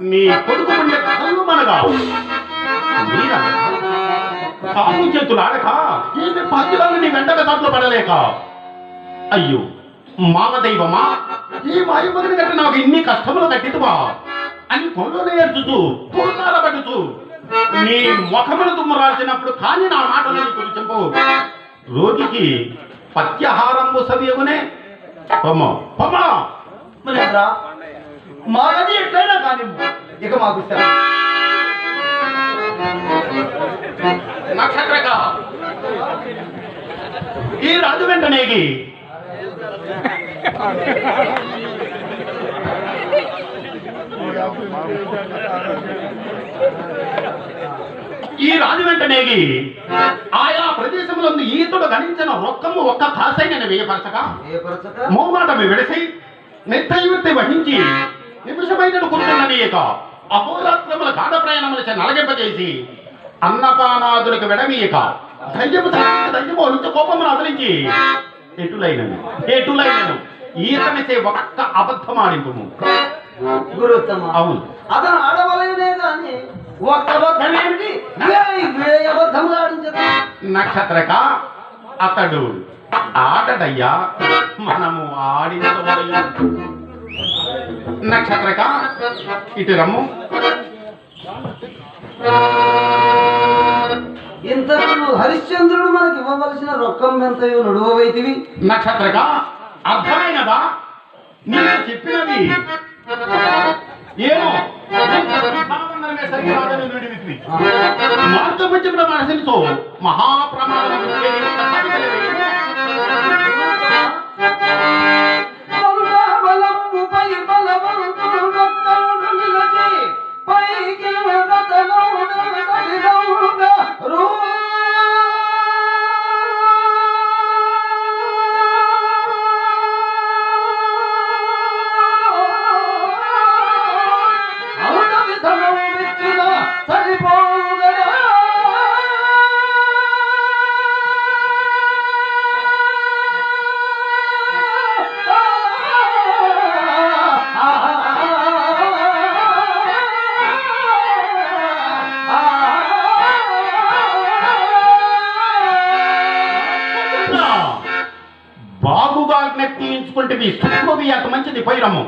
నీ కొడుకు ఉండే కళ్ళు మనగా కాము చేతులు చేతులాడక ఈ పద్యాలను నీ వెంటగా చాట్లో పడలేక అయ్యో మావ దైవమా ఈ మాయమని గట్టి నాకు ఇన్ని కష్టములు కట్టిదువా అని కొండలు ఏడ్చుతూ పూర్ణారబడుతూ నీ ముఖమును దుమ్ము రాల్చినప్పుడు కానీ నా మాటలు నీకు చెంపు రోగికి పత్యాహారంబు సవియగునే పొమ్మ పొమ్మ మహేంద్ర మా గది ఎట్లయినా కానీ ఇక మాకు సెలవు. నక్షత్రక ఈ రాజు వెంటనేగి ఈ రాజు వెంటనేగి ఆయా ప్రదేశములందు ఈతుడు గణించిన రొక్కము ఒక్క కాసైన వేయపరచక మోమాటమి విడిసి నిర్దైవృత్తి వహించి నిమిషమైన కూర్చున్ననీయక అహోరాత్రముల గాఢ ప్రయాణముల నలగింపజేసి అన్నపానాదులకు విడవీయక ధైర్యము వహించి కోపమును అదిలించి ఎటులైనను ఈతనిచే ఒక్క అబద్ధమాడింపు గురుత్తమ అవును అతను ఆడవలనే కానీ ఒక్క అబద్ధమేమిటి అబద్ధములు ఆడించదు. నక్షత్రక అతడు ఆడడయ్యా మనము ఆడించవలయు నక్షత్రక ఇటు రమ్ము ఇంతకు హరిశ్చంద్రుడు మనకి ఇవ్వవలసిన రొక్కం ఎంతయో నడువవైతివి. నక్షత్రక అర్థమైనదా నేను చెప్పినది ఏమో మార్గం చెప్పిన మనసుతో మహాప్రమాదం బాగుగా జ్ఞప్తించుకుంటే సూక్ష్మవి అంత మంచిది పైరము